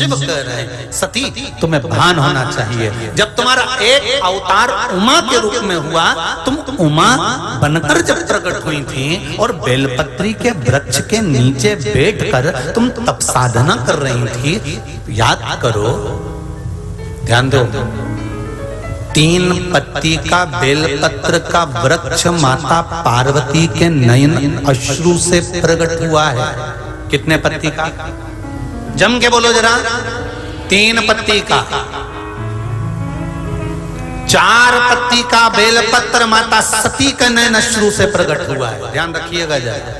शिव कह रहे हैं सती तुम्हें भान होना चाहिए, जब तुम्हारा एक अवतार उमा के रूप में हुआ, तुम उमा बनकर जब प्रकट हुई थी और बेलपत्री के वृक्ष के नीचे बैठकर तुम तप साधना कर रही थी, याद करो, ध्यान दो, 3 पत्ती का बेलपत्र का वृक्ष माता पार्वती के नयन अश्रु से प्रकट हुआ है। कितने पत्ती का? जम के बोलो जरा। 3 पत्ती का। 4 पत्ती का बेलपत्र माता सती के नयन अश्रु से प्रकट हुआ है, ध्यान रखिएगा जरा।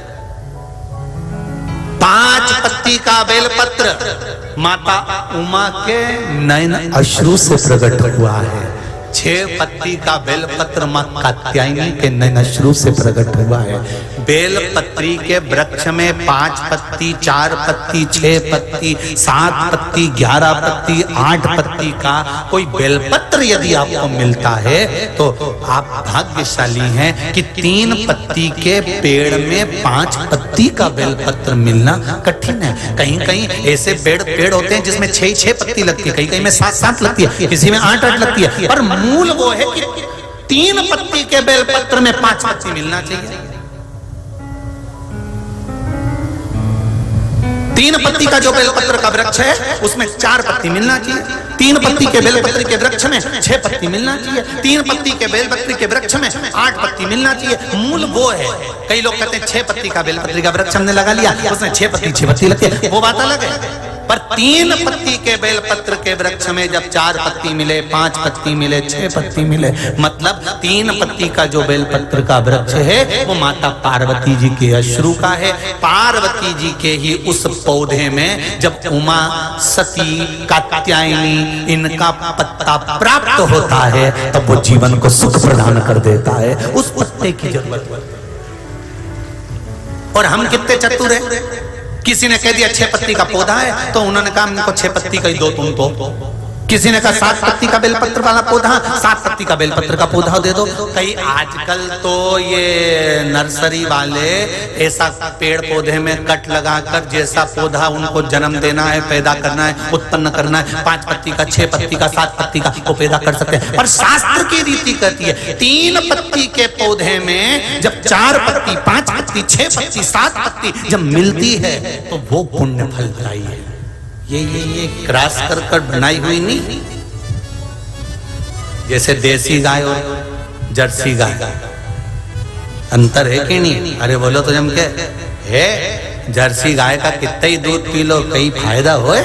5 पत्ती का बेलपत्र माता उमा के नयन अश्रु से प्रकट हुआ है। 6 पत्ती का बेलपत्र मां कात्यायनी के नयन अश्रु से प्रकट हुआ है। बेलपत्री के वृक्ष में 5 पत्ती, 4 पत्ती, 6 पत्ती, 7 पत्ती, 11 पत्ती, 8 पत्ती का कोई बेलपत्र यदि आपको मिलता है तो आप भाग्यशाली हैं कि 3 पत्ती के पेड़ में 5 पत्ती का बेलपत्र मिलना कठिन है। कहीं कहीं ऐसे पेड़ होते हैं जिसमें 6 पत्ती लगती है, कहीं कहीं में 7 लगती है, किसी में 8 लगती है, पर मूल वो है कि 3 पत्ती के बेलपत्र में 5 पत्ती मिलना चाहिए। 3 पत्ती का जो बेलपत्र का वृक्ष है उसमें 4 पत्ती मिलना चाहिए। 3 पत्ती के बेलपत्र के वृक्ष में 6 पत्ती मिलना चाहिए। 3 पत्ती के बेलपत्र के वृक्ष में 8 पत्ती मिलना चाहिए। मूल वो है। कई लोग कहते हैं 6 पत्ती का बेलपत्र का वृक्ष हमने लगा लिया, उसमें 6 पत्ती लगती है, वो बात अलग है। पर 3 पत्ती के बेलपत्र के वृक्ष में जब 4 पत्ती मिले, 5 पत्ती मिले, 6 पत्ती मिले, मतलब 3 पत्ती का जो बेलपत्र का वृक्ष है वो माता पार्वती जी के अश्रु का है। पार्वती जी के ही उस पौधे में जब उमा, सती, कात्यायनी इनका पत्ता प्राप्त होता है तब वो जीवन को सुख प्रदान कर देता है। उस पत्ते की जरूरत है। और हम कितने चतुर हैं। किसी ने कह दिया 6 पत्ती का पौधा है तो उन्होंने कहा हमको 6 पत्ती का ही दो तुम तो। किसी ने कहा 7 पत्ती का बेलपत्र वाला पौधा, 7 पत्ती का बेलपत्र का पौधा दे दो। कई आजकल तो ये नर्सरी वाले ऐसा पेड़ पौधे में कट लगाकर जैसा पौधा उनको जन्म देना है, पैदा करना है, उत्पन्न करना है, 5 पत्ती का, 6 पत्ती का, 7 पत्ती का वो पैदा कर सकते हैं। पर शास्त्र की रीति कहती है 3 पत्ती के पौधे में जब 4 पत्ती, 5 पत्ती, 6 पत्ती, 7 पत्ती जब मिलती है तो वो पुण्य फलदायी है। ये क्रॉस कर बनाई हुई नहीं, जैसे देसी गाय और जर्सी गाय, अंतर है कि नहीं? अरे बोलो तो जम के है। जर्सी गाय का कितना ही दूध पी लो कई फायदा होए,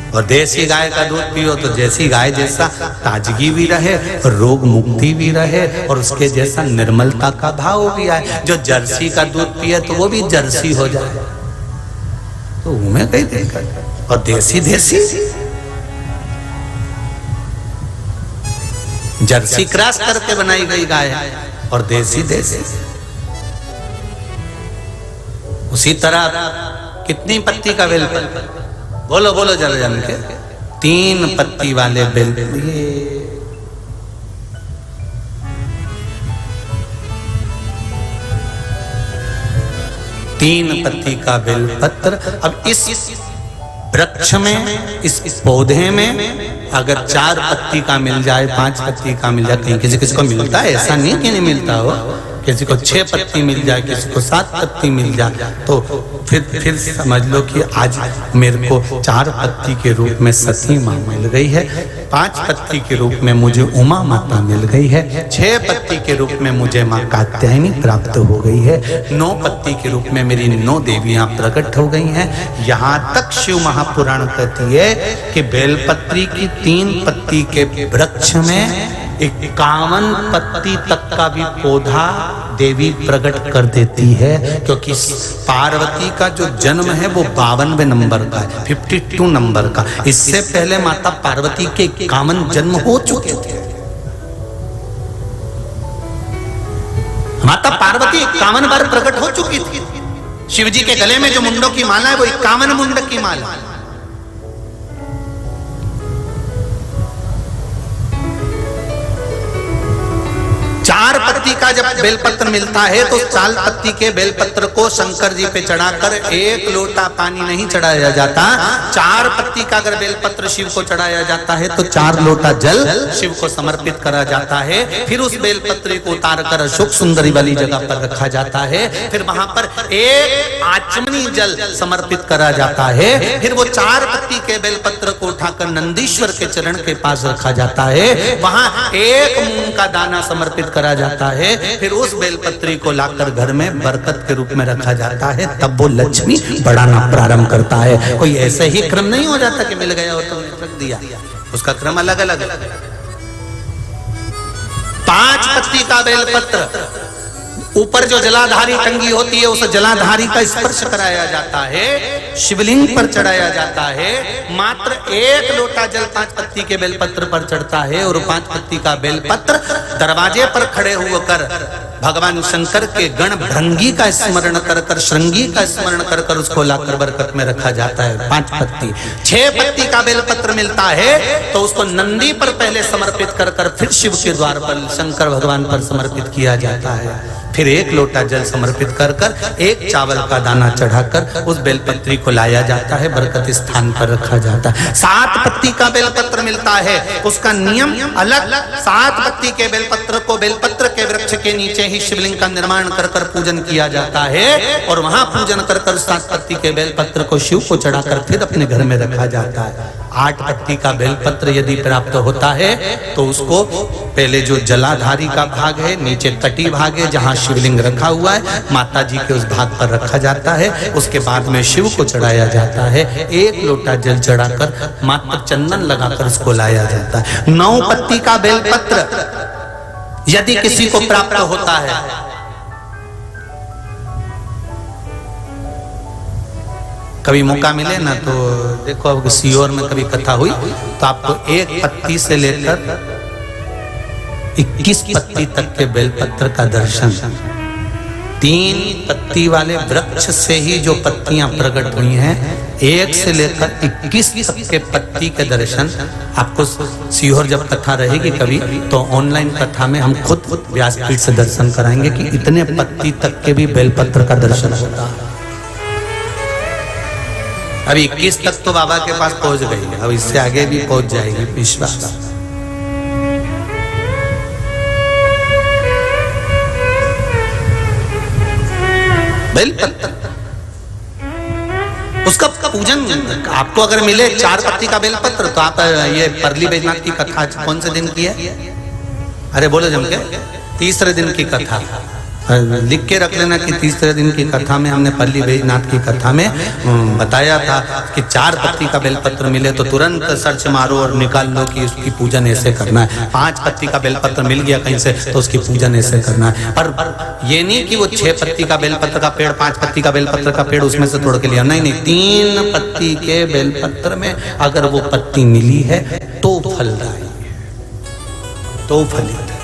और देसी गाय का दूध पियो तो जैसी गाय जैसा ताजगी भी रहे, रोग मुक्ति भी रहे और उसके जैसा निर्मलता का भाव भी आए। जो जर्सी का दूध पिए तो वो भी जर्सी हो जाए, तो उन्हें कहीं देखा। और देसी जर्सी क्रॉस करके बनाई गई गाय और देसी उसी तरह कितनी पत्ती का बेलपत्र? बोलो जरा जन के। 3 पत्ती वाले बेलपत्र, 3 पत्ती का बेलपत्र। अब इस वृक्ष में, इस पौधे में अगर 4 पत्ती का मिल जाए, 5 पत्ती का मिल जाए, कहीं किसी को मिलता है, ऐसा नहीं कि नहीं मिलता हो, किसी को 6 पत्ती मिल जाए, किसी को 7 पत्ती मिल जाए, तो फिर समझ लो कि आज मेरे को 4 पत्ती के रूप में सती माँ मिल गई है, 5 पत्ती के रूप में मुझे उमा माता मिल गई है, 6 पत्ती के रूप में मुझे माँ कात्यायनी प्राप्त हो गई है, 9 पत्ती के रूप में मेरी 9 देवियां प्रकट हो गई हैं। यहाँ तक शिव महापुराण कहती है कि बेलपत्री की 3 पत्ती के वृक्ष में 51 पत्ती तक का भी पौधा देवी प्रकट कर देती है, क्योंकि पार्वती का जो जन्म है वो 52वें नंबर का है, 52 नंबर का। इससे पहले माता पार्वती के 51 जन्म हो चुके थे। माता पार्वती 51 बार प्रकट हो चुकी थी। शिव जी के गले में जो मुंडों की माला है वो 51 मुंड की माला। 4 पत्ती का जब बेलपत्र मिलता है तो 4 पत्ती के बेलपत्र को शंकर जी पे चढ़ाकर 1 लोटा पानी नहीं चढ़ाया जाता। 4 पत्ती का अगर बेलपत्र शिव को चढ़ाया जाता है तो 4 लोटा जल शिव को समर्पित करा जाता है। फिर उस बेलपत्र को उतार कर अशोक सुंदरी वाली जगह पर रखा जाता है। फिर वहां पर 1 आचमनी जल समर्पित करा जाता है। फिर वो 4 पत्ती के बेलपत्र को उठाकर नंदीश्वर के चरण के पास रखा जाता है। वहां 1 मूंग का दाना समर्पित करा जाता है। फिर उस बेलपत्री को लाकर घर में बरकत के रूप में रखा जाता है। तब वो लक्ष्मी बढ़ाना प्रारंभ करता है। कोई ऐसे ही क्रम नहीं हो जाता कि मिल गया और तुमने रख दिया, उसका क्रम अलग अलग है। 5 पत्ती का बेलपत्र, ऊपर जो जलाधारी टंगी होती है उस जलाधारी का स्पर्श कराया जाता है, शिवलिंग पर चढ़ाया जाता है। मात्र 1 लोटा जल 5 पत्ती के बेलपत्र पर चढ़ता है और 5 पत्ती का बेलपत्र दरवाजे पर खड़े होकर भगवान शंकर के गण भृंगी का स्मरण कर कर, श्रृंगी का स्मरण कर कर उसको लाकर बरकत में रखा जाता है। 5 पत्ती। 6 पत्ती का बेलपत्र मिलता है तो उसको नंदी पर पहले समर्पित कर कर फिर शिव के द्वार पर शंकर भगवान पर समर्पित किया जाता है। फिर 1 लोटा जल समर्पित कर कर 1 चावल का दाना चढ़ाकर उस बेलपत्री को लाया जाता है, बरकत स्थान पर रखा जाता है। 7 पत्ती का बेलपत्र मिलता है, उसका नियम अलग। 7 पत्ती के बेलपत्र को बेलपत्र के वृक्ष के नीचे ही शिवलिंग का निर्माण कर कर पूजन किया जाता है और वहां पूजन कर कर 7 पत्ती के बेलपत्र को शिव को चढ़ाकर फिर अपने घर में रखा जाता है। 8 पत्ती का बेलपत्र यदि प्राप्त होता है तो उसको पहले जो जलाधारी का भाग है, नीचे तटी भाग है जहां शिवलिंग रखा हुआ है, माता जी के उस भाग पर रखा जाता है। उसके बाद में शिव को चढ़ाया जाता है। 1 लोटा जल चढ़ाकर मात्र चंदन लगाकर उसको लाया जाता है। 9 पत्ती का बेलपत्र यदि किसी को प्राप्त होता है, कभी मौका मिले ना तो देखो, अब सीहोर में कभी कथा हुई तो आपको 1 पत्ती से लेकर 21 पत्ती तक के बेलपत्र का दर्शन, 3 पत्ती वाले वृक्ष से ही जो पत्तियां प्रकट हुई हैं, 1 से लेकर 21 तक के पत्ती के दर्शन आपको सीहोर जब कथा रहेगी कभी तो ऑनलाइन कथा में हम खुद व्यासपीठ से दर्शन कराएंगे कि इतने पत्ती तक के भी बेलपत्र का दर्शन होता है। अभी 21 तक तो बाबा के पास पहुंच गई है, अब इससे आगे भी पहुंच जाएगी विश्वास। बेलपत्र उसका पूजन आपको अगर मिले 4 पत्ती का बेलपत्र तो आप ये परली बैजनाथ की कथा कौन से दिन की है? अरे बोलो जम के, 3रे दिन की कथा लिख के रख लेना कि 3रे दिन की कथा में हमने परली बैजनाथ की कथा में बताया था कि 4 पत्ती का बेलपत्र मिले तो तुरंत सर्च मारो और निकाल लो कि उसकी पूजन ऐसे करना है। 5 पत्ती का बेलपत्र मिल गया कहीं से तो उसकी पूजन ऐसे करना है। पर ये नहीं कि वो 6 पत्ती का बेलपत्र का पेड़, 5 पत्ती का बेलपत्र का पेड़ उसमें से तोड़ के लिया, नहीं, 3 पत्ती के बेलपत्र में अगर वो पत्ती मिली है तो फलदायी, तो फलित।